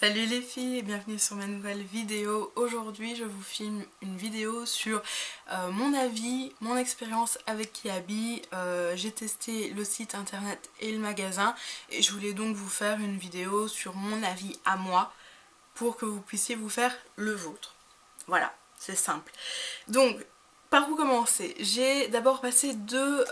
Salut les filles et bienvenue sur ma nouvelle vidéo. Aujourd'hui je vous filme une vidéo sur mon avis, mon expérience avec Kiabi. J'ai testé le site internet et le magasin et je voulais donc vous faire une vidéo sur mon avis à moi pour que vous puissiez vous faire le vôtre. Voilà, c'est simple. Donc par où commencer? J'ai d'abord passé deux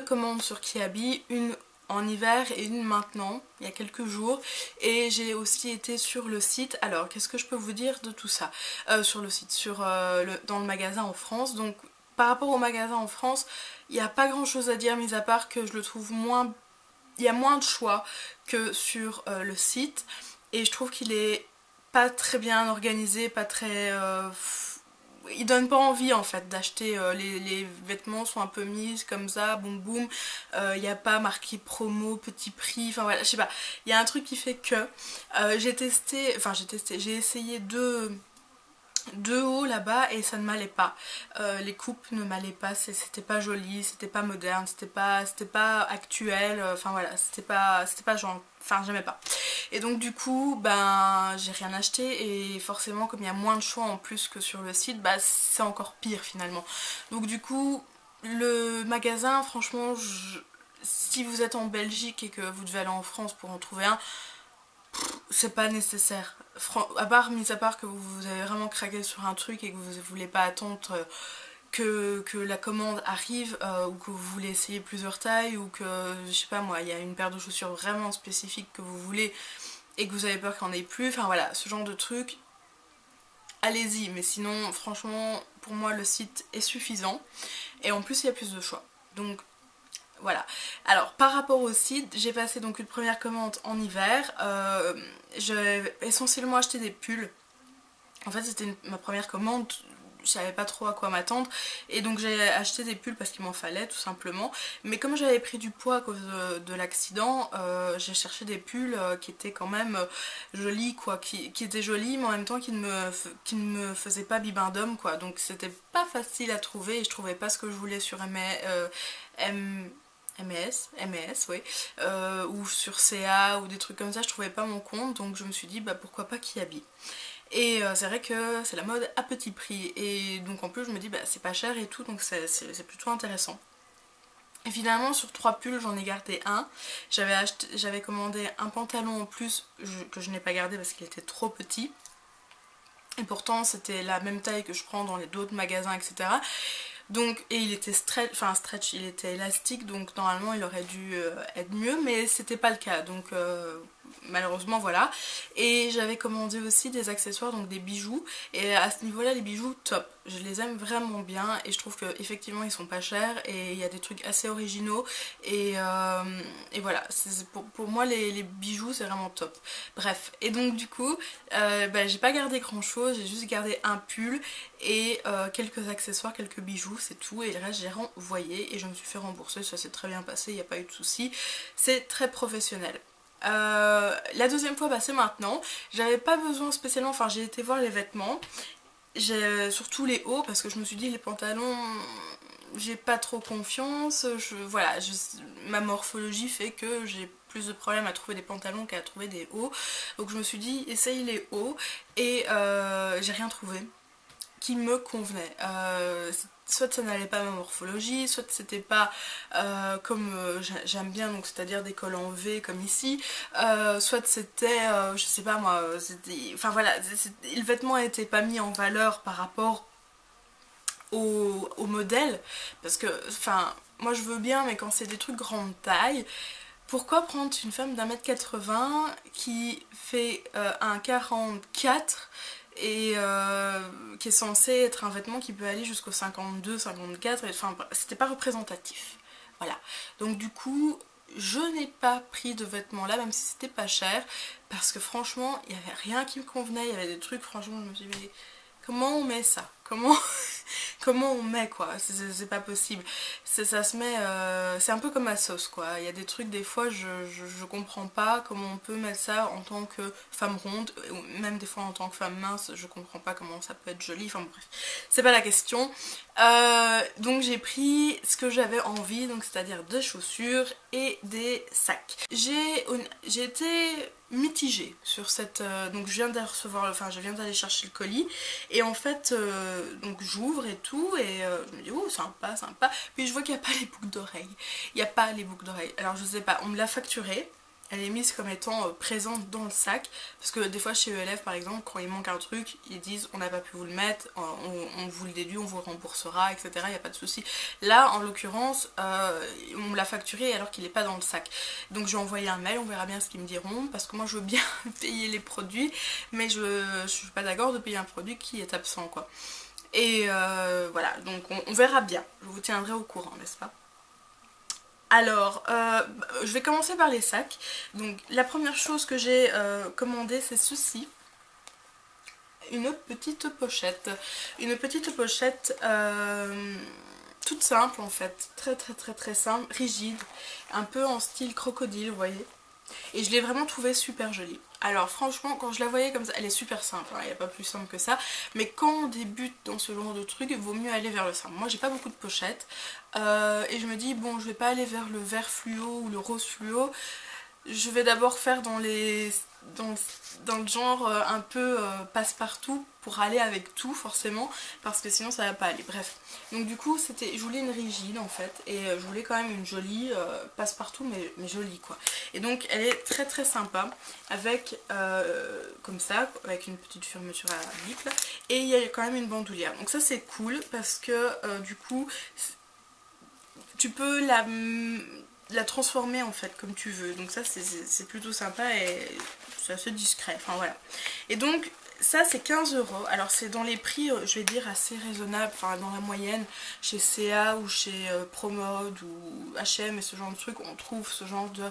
commandes sur Kiabi, une en hiver et une maintenant, il y a quelques jours, et j'ai aussi été sur le site. Alors qu'est-ce que je peux vous dire de tout ça sur le site, dans le magasin en France. Donc par rapport au magasin en France, il n'y a pas grand chose à dire mis à part que je le trouve moins, il y a moins de choix que sur le site, et je trouve qu'il est pas très bien organisé, pas très il donne pas envie en fait d'acheter. Les vêtements sont un peu mis comme ça, boum boum, il n'y a pas marqué promo, petit prix, enfin voilà, je sais pas, il y a un truc qui fait que j'ai essayé deux hauts là-bas et ça ne m'allait pas. Les coupes ne m'allaient pas, c'était pas joli, c'était pas moderne, c'était pas actuel, enfin voilà, c'était pas genre, enfin j'aimais pas. Et donc du coup ben j'ai rien acheté, et forcément comme il y a moins de choix en plus que sur le site, bah c'est encore pire finalement. Donc du coup le magasin, franchement, si vous êtes en Belgique et que vous devez aller en France pour en trouver un, c'est pas nécessaire. Mis à part que vous avez vraiment craqué sur un truc et que vous voulez pas attendre que la commande arrive, ou que vous voulez essayer plusieurs tailles, ou que, je sais pas moi, il y a une paire de chaussures vraiment spécifique que vous voulez et que vous avez peur qu'il n'y en ait plus, enfin voilà, ce genre de truc, allez-y. Mais sinon, franchement, pour moi le site est suffisant, et en plus il y a plus de choix. Donc voilà. Alors par rapport au site, j'ai passé donc une première commande en hiver. J'ai essentiellement acheté des pulls. En fait c'était ma première commande, je savais pas trop à quoi m'attendre, et donc j'ai acheté des pulls parce qu'il m'en fallait tout simplement. Mais comme j'avais pris du poids à cause de l'accident, j'ai cherché des pulls qui étaient quand même jolis quoi, qui étaient jolis mais en même temps qui ne me faisaient pas bibendum quoi. Donc c'était pas facile à trouver et je trouvais pas ce que je voulais sur MES, oui, ou sur CA ou des trucs comme ça, je trouvais pas mon compte, donc je me suis dit bah pourquoi pas Kiabi. Et c'est vrai que c'est la mode à petit prix, et donc en plus je me dis bah c'est pas cher et tout, donc c'est plutôt intéressant. Et finalement sur 3 pulls j'en ai gardé un. J'avais commandé un pantalon en plus que je n'ai pas gardé parce qu'il était trop petit. Et pourtant c'était la même taille que je prends dans les d'autres magasins, etc. Donc, et il était stretch, il était élastique, donc normalement il aurait dû être mieux, mais c'était pas le cas, donc malheureusement voilà. Et j'avais commandé aussi des accessoires, donc des bijoux, et à ce niveau là les bijoux top, je les aime vraiment bien, et je trouve que effectivement ils sont pas chers et il y a des trucs assez originaux, et voilà, pour moi les bijoux c'est vraiment top. Bref, et donc du coup bah, j'ai pas gardé grand chose, j'ai juste gardé un pull et quelques accessoires, quelques bijoux, c'est tout, et le reste j'ai renvoyé et je me suis fait rembourser, ça s'est très bien passé, il n'y a pas eu de soucis, c'est très professionnel. La deuxième fois, bah, c'est maintenant. J'avais pas besoin spécialement, enfin j'ai été voir les vêtements, surtout les hauts, parce que je me suis dit les pantalons j'ai pas trop confiance, voilà, ma morphologie fait que j'ai plus de problèmes à trouver des pantalons qu'à trouver des hauts, donc je me suis dit essaye les hauts, et j'ai rien trouvé qui me convenait. Soit ça n'allait pas à ma morphologie, soit c'était pas comme j'aime bien, donc c'est-à-dire des cols en V comme ici, soit c'était, je sais pas moi, enfin voilà, le vêtement n'était pas mis en valeur par rapport au modèle, parce que, enfin, moi je veux bien, mais quand c'est des trucs grande taille, pourquoi prendre une femme d'1 m 80 qui fait un 44 et qui est censé être un vêtement qui peut aller jusqu'au 52, 54, enfin c'était pas représentatif. Voilà. Donc du coup, je n'ai pas pris de vêtements là, même si c'était pas cher, parce que franchement, il n'y avait rien qui me convenait, il y avait des trucs, franchement, je me suis dit, mais comment on met ça? Comment comment on met quoi, c'est pas possible. Ça se met, c'est un peu comme la sauce quoi. Il y a des trucs des fois je comprends pas comment on peut mettre ça en tant que femme ronde, ou même des fois en tant que femme mince, je comprends pas comment ça peut être joli, enfin bref, c'est pas la question. Donc j'ai pris ce que j'avais envie, donc c'est-à-dire des chaussures et des sacs. J'ai été mitigée sur cette... donc je viens de recevoir, enfin je viens d'aller chercher le colis et en fait donc j'ouvre et tout et je me dis oh sympa sympa, puis je vois qu'il n'y a pas les boucles d'oreilles. Il n'y a pas les boucles d'oreilles. Alors je sais pas, on me l'a facturé. Elle est mise comme étant présente dans le sac. Parce que des fois chez ELF par exemple, quand il manque un truc, ils disent on n'a pas pu vous le mettre, on vous le déduit, on vous le remboursera, etc. Il n'y a pas de souci. Là en l'occurrence, on me l'a facturé alors qu'il n'est pas dans le sac. Donc je vais envoyer un mail, on verra bien ce qu'ils me diront. Parce que moi je veux bien payer les produits, mais je suis pas d'accord de payer un produit qui est absent quoi. Et voilà, donc on verra bien. Je vous tiendrai au courant, n'est-ce pas? Alors, je vais commencer par les sacs. Donc, la première chose que j'ai commandé, c'est ceci. Une petite pochette. Une petite pochette toute simple en fait. Très très très très simple, rigide. Un peu en style crocodile, vous voyez. Et je l'ai vraiment trouvée super jolie. Alors franchement, quand je la voyais comme ça, elle est super simple, hein, il n'y a pas plus simple que ça. Mais quand on débute dans ce genre de truc, il vaut mieux aller vers le simple. Moi j'ai pas beaucoup de pochettes. Et je me dis, bon je vais pas aller vers le vert fluo ou le rose fluo. Je vais d'abord faire dans le genre un peu passe-partout pour aller avec tout forcément, parce que sinon ça va pas aller. Bref, donc du coup je voulais une rigide en fait, et je voulais quand même une jolie passe-partout, mais jolie quoi. Et donc elle est très très sympa avec comme ça, avec une petite fermeture à bip là, et il y a quand même une bandoulière. Donc ça c'est cool parce que du coup tu peux la transformer en fait comme tu veux, donc ça c'est plutôt sympa et c'est assez discret, enfin voilà. Et donc ça c'est 15 €, alors c'est dans les prix je vais dire assez raisonnables, enfin dans la moyenne, chez CA ou chez Promode ou H&M et ce genre de trucs, on trouve ce genre de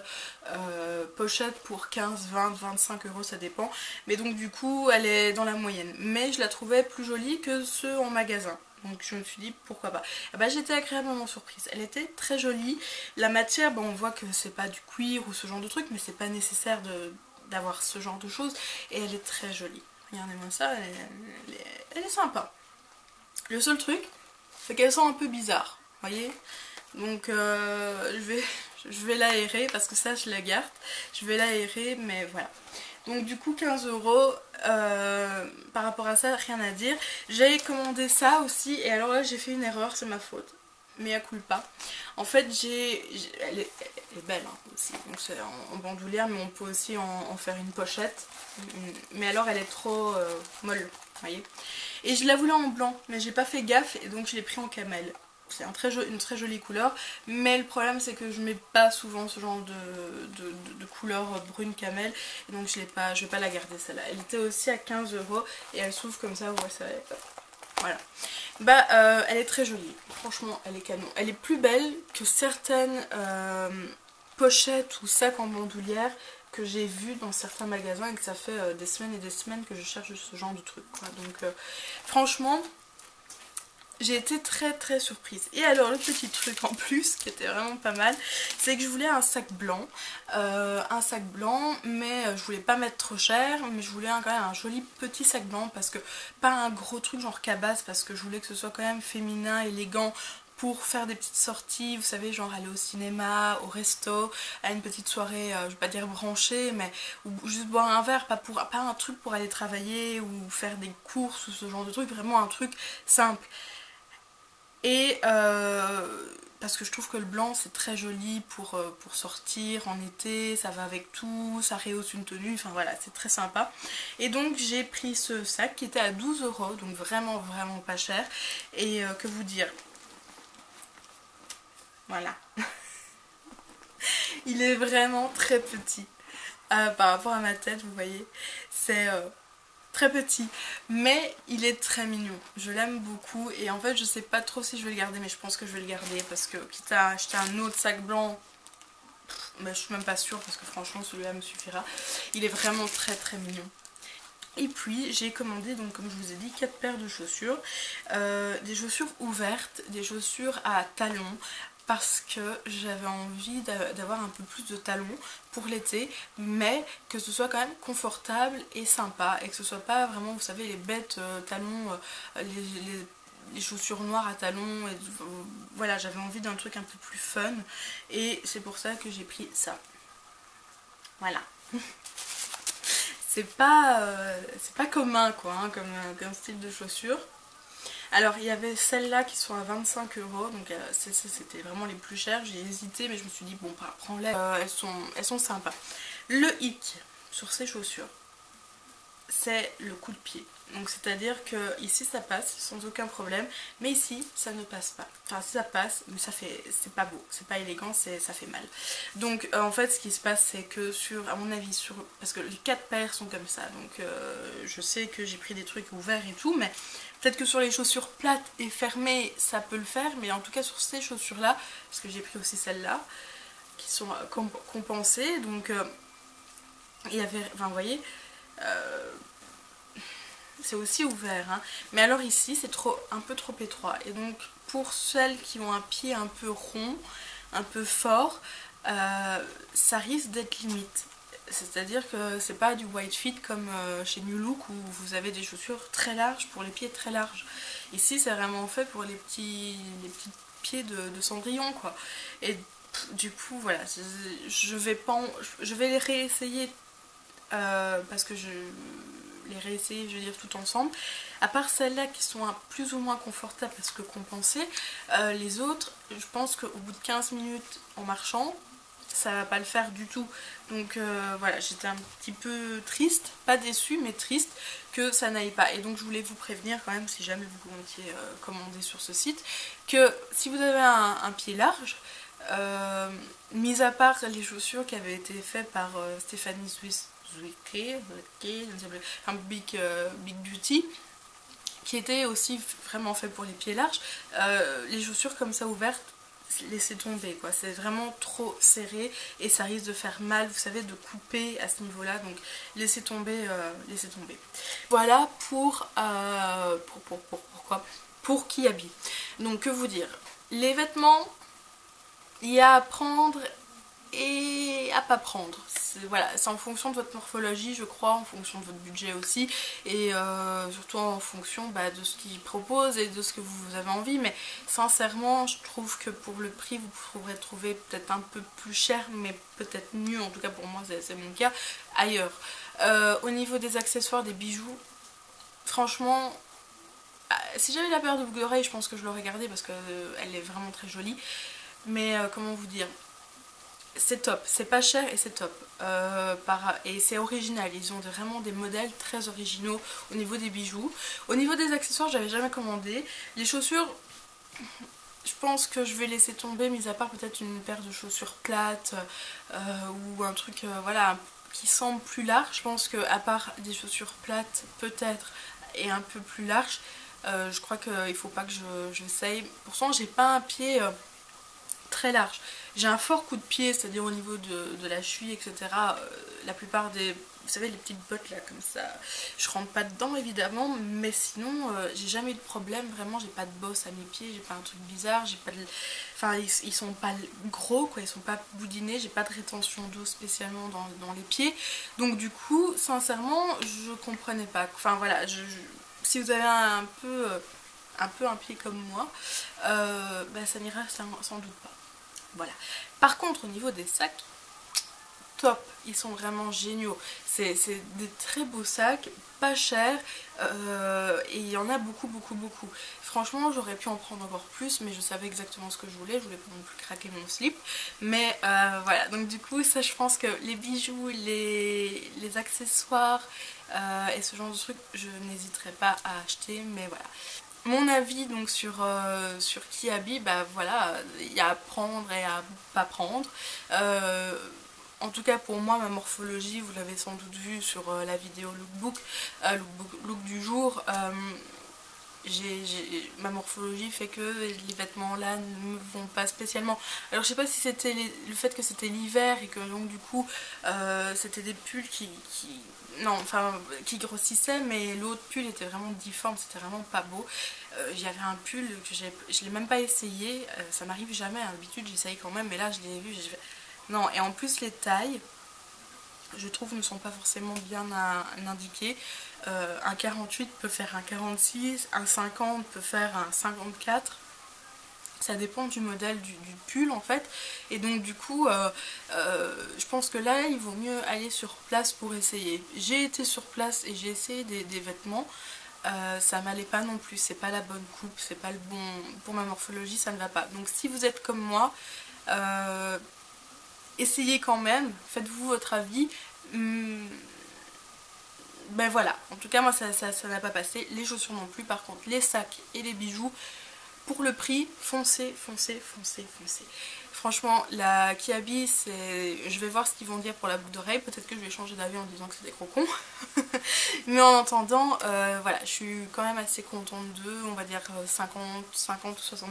pochette pour 15, 20, 25 €, ça dépend, mais donc du coup elle est dans la moyenne, mais je la trouvais plus jolie que ceux en magasin. Donc je me suis dit pourquoi pas. Et bah, j'étais agréablement surprise. Elle était très jolie. La matière, bah, on voit que c'est pas du cuir ou ce genre de truc, mais c'est pas nécessaire d'avoir ce genre de choses. Et elle est très jolie. Regardez-moi ça, elle est sympa. Le seul truc, c'est qu'elle sent un peu bizarre. Vous voyez? Donc je vais l'aérer parce que ça je la garde. Je vais l'aérer, mais voilà. Donc du coup 15 €, par rapport à ça rien à dire. J'ai commandé ça aussi et alors là j'ai fait une erreur, c'est ma faute. Mais à culpa. En fait elle est belle hein, aussi, donc c'est en bandoulière, mais on peut aussi en faire une pochette. Mais alors elle est trop molle, vous voyez. Et je la voulais en blanc, mais j'ai pas fait gaffe et donc je l'ai pris en camel. C'est une très jolie couleur, mais le problème c'est que je mets pas souvent ce genre de couleur brune camel, et donc je vais pas la garder celle-là. Elle était aussi à 15 € et elle s'ouvre comme ça, ouais, ça, voilà. Bah elle est très jolie, franchement elle est canon. Elle est plus belle que certaines pochettes ou sacs en bandoulière que j'ai vu dans certains magasins et que ça fait des semaines et des semaines que je cherche ce genre de truc quoi. Donc franchement j'ai été très très surprise. Et alors le petit truc en plus qui était vraiment pas mal, c'est que je voulais un sac blanc. Mais je voulais pas mettre trop cher, mais je voulais quand même un joli petit sac blanc, parce que pas un gros truc genre cabas, parce que je voulais que ce soit quand même féminin, élégant, pour faire des petites sorties, vous savez, genre aller au cinéma, au resto, à une petite soirée, je vais pas dire branchée, mais ou juste boire un verre, pas un truc pour aller travailler ou faire des courses ou ce genre de truc, vraiment un truc simple. Et parce que je trouve que le blanc c'est très joli pour sortir en été, ça va avec tout, ça rehausse une tenue, enfin voilà, c'est très sympa. Et donc j'ai pris ce sac qui était à 12 €, donc vraiment vraiment pas cher. Et que vous dire, voilà. Il est vraiment très petit par rapport à ma tête, vous voyez, c'est très petit, mais il est très mignon, je l'aime beaucoup. Et en fait je sais pas trop si je vais le garder, mais je pense que je vais le garder, parce que quitte à acheter un autre sac blanc, bah, je suis même pas sûre, parce que franchement celui-là me suffira. Il est vraiment très très mignon. Et puis j'ai commandé, donc comme je vous ai dit, 4 paires de chaussures, des chaussures ouvertes, des chaussures à talons, parce que j'avais envie d'avoir un peu plus de talons pour l'été, mais que ce soit quand même confortable et sympa, et que ce soit pas vraiment, vous savez, les bêtes talons, les chaussures noires à talons, et, voilà, j'avais envie d'un truc un peu plus fun, et c'est pour ça que j'ai pris ça. Voilà. C'est pas commun quoi, hein, comme style de chaussures. Alors il y avait celles-là qui sont à 25 euros, donc c'était vraiment les plus chères. J'ai hésité mais je me suis dit bon bah, prends-les, elles sont sympas. Le hic sur ces chaussures, c'est le coup de pied. Donc c'est à dire que ici ça passe sans aucun problème, mais ici ça ne passe pas. Enfin ça passe, mais c'est pas beau, c'est pas élégant, ça fait mal. Donc en fait ce qui se passe c'est que à mon avis, parce que les 4 paires sont comme ça, donc je sais que j'ai pris des trucs ouverts et tout, mais peut-être que sur les chaussures plates et fermées ça peut le faire, mais en tout cas sur ces chaussures là, parce que j'ai pris aussi celles-là, qui sont compensées, donc il y avait, enfin vous voyez, c'est aussi ouvert, hein. Mais alors ici c'est un peu trop étroit, et donc pour celles qui ont un pied un peu rond, un peu fort, ça risque d'être limite. C'est à dire que c'est pas du wide fit comme chez New Look où vous avez des chaussures très larges pour les pieds très larges. Ici c'est vraiment fait pour les petits pieds de Cendrillon quoi. Et du coup voilà, je vais les réessayer parce que je les réessayer, je veux dire, tout ensemble. À part celles-là qui sont plus ou moins confortables parce que compensées, les autres, je pense qu'au bout de 15 minutes en marchant, ça va pas le faire du tout. Donc voilà, j'étais un petit peu triste, pas déçue, mais triste que ça n'aille pas. Et donc je voulais vous prévenir quand même, si jamais vous comptiez commander sur ce site, que si vous avez un pied large, mis à part les chaussures qui avaient été faites par Stéphanie Zwicky, un Big Beauty, qui était aussi vraiment fait pour les pieds larges, les chaussures comme ça ouvertes, laissez tomber quoi, c'est vraiment trop serré et ça risque de faire mal, vous savez, de couper à ce niveau là, donc laissez tomber, laissez tomber. Voilà pour Kiabi. Donc que vous dire, les vêtements, il y a à prendre et à pas prendre. Voilà, c'est en fonction de votre morphologie je crois, en fonction de votre budget aussi, et surtout en fonction de ce qu'ils proposent et de ce que vous avez envie, mais sincèrement je trouve que pour le prix vous pourrez trouver peut-être un peu plus cher, mais peut-être mieux, en tout cas pour moi c'est mon cas, ailleurs. Au niveau des accessoires, des bijoux, franchement, si j'avais la paire de boucles d'oreilles je pense que je l'aurais gardée parce qu'elle est vraiment très jolie, mais comment vous dire, c'est top, c'est pas cher et c'est top, et c'est original, ils ont vraiment des modèles très originaux au niveau des bijoux. Au niveau des accessoires j'avais jamais commandé. Les chaussures, je pense que je vais laisser tomber, mis à part peut-être une paire de chaussures plates ou un truc voilà, qui semble plus large. Je pense que à part des chaussures plates peut-être et un peu plus larges, je crois qu'il faut pas que j'essaye. Pourtant j'ai pas un pied très large. J'ai un fort coup de pied, c'est-à-dire au niveau de la cheville, etc. La plupart des... Vous savez, les petites bottes là, comme ça, je rentre pas dedans évidemment, mais sinon, j'ai jamais eu de problème, vraiment, j'ai pas de bosse à mes pieds, j'ai pas un truc bizarre, j'ai pas de... Enfin, ils sont pas gros, quoi, ils sont pas boudinés, j'ai pas de rétention d'eau spécialement dans les pieds, donc du coup, sincèrement, je comprenais pas. Enfin, voilà, si vous avez un peu un pied comme moi, ça n'ira sans doute pas. Voilà. Par contre, au niveau des sacs, top, ils sont vraiment géniaux. C'est des très beaux sacs, pas chers, et il y en a beaucoup. Franchement, j'aurais pu en prendre encore plus, mais je savais exactement ce que je voulais pas non plus craquer mon slip. Mais voilà, donc du coup, ça je pense que les bijoux, les accessoires et ce genre de trucs, je n'hésiterai pas à acheter, mais voilà. Mon avis donc sur Kiabi, voilà, il y a à prendre et à pas prendre. En tout cas pour moi, ma morphologie, vous l'avez sans doute vu sur la vidéo look du jour, ma morphologie fait que les vêtements là ne me vont pas spécialement. Alors je sais pas si c'était le fait que c'était l'hiver et que donc du coup c'était des pulls non, enfin, qui grossissaient, mais l'autre pull était vraiment difforme, c'était vraiment pas beau. J'avais un pull que je l'ai même pas essayé, ça m'arrive jamais, hein. D'habitude j'essaye quand même, mais là je l'ai vu, j'ai fait... Non, et en plus les tailles, je trouve, ne sont pas forcément bien indiquées. Un 48 peut faire un 46, un 50 peut faire un 54. Ça dépend du modèle du pull en fait. Et donc du coup, je pense que là, il vaut mieux aller sur place pour essayer. J'ai été sur place et j'ai essayé des vêtements. Ça m'allait pas non plus, c'est pas la bonne coupe, c'est pas le bon... Pour ma morphologie, ça ne va pas. Donc si vous êtes comme moi, essayez quand même, faites-vous votre avis. Ben voilà, en tout cas moi ça n'a pas passé. Les chaussures non plus, par contre les sacs et les bijoux, pour le prix, foncez, foncez, foncez, foncez. Franchement, la Kiabi, je vais voir ce qu'ils vont dire pour la boucle d'oreille. Peut-être que je vais changer d'avis en disant que c'est des gros cons. Mais en attendant, voilà, je suis quand même assez contente d'eux. On va dire 50 ou 60%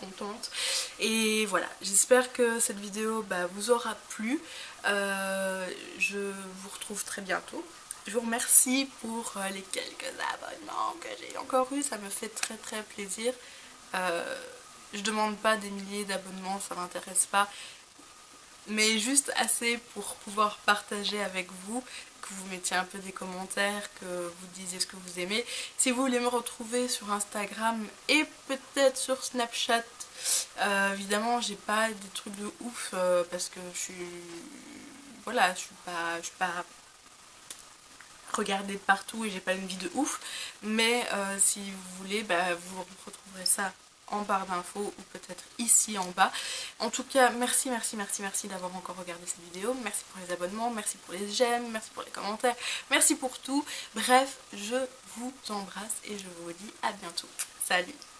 contente. Et voilà, j'espère que cette vidéo vous aura plu. Je vous retrouve très bientôt. Je vous remercie pour les quelques abonnements que j'ai encore eu. Ça me fait très très plaisir. Je demande pas des milliers d'abonnements, ça m'intéresse pas, mais juste assez pour pouvoir partager avec vous, que vous mettiez un peu des commentaires, que vous disiez ce que vous aimez. Si vous voulez me retrouver sur Instagram et peut-être sur Snapchat, évidemment j'ai pas des trucs de ouf parce que je suis pas regardée de partout et j'ai pas une vie de ouf, mais si vous voulez, vous retrouverez ça en barre d'infos ou peut-être ici en bas. En tout cas, merci d'avoir encore regardé cette vidéo. Merci pour les abonnements, merci pour les j'aime, merci pour les commentaires, merci pour tout. Bref, je vous embrasse et je vous dis à bientôt. Salut!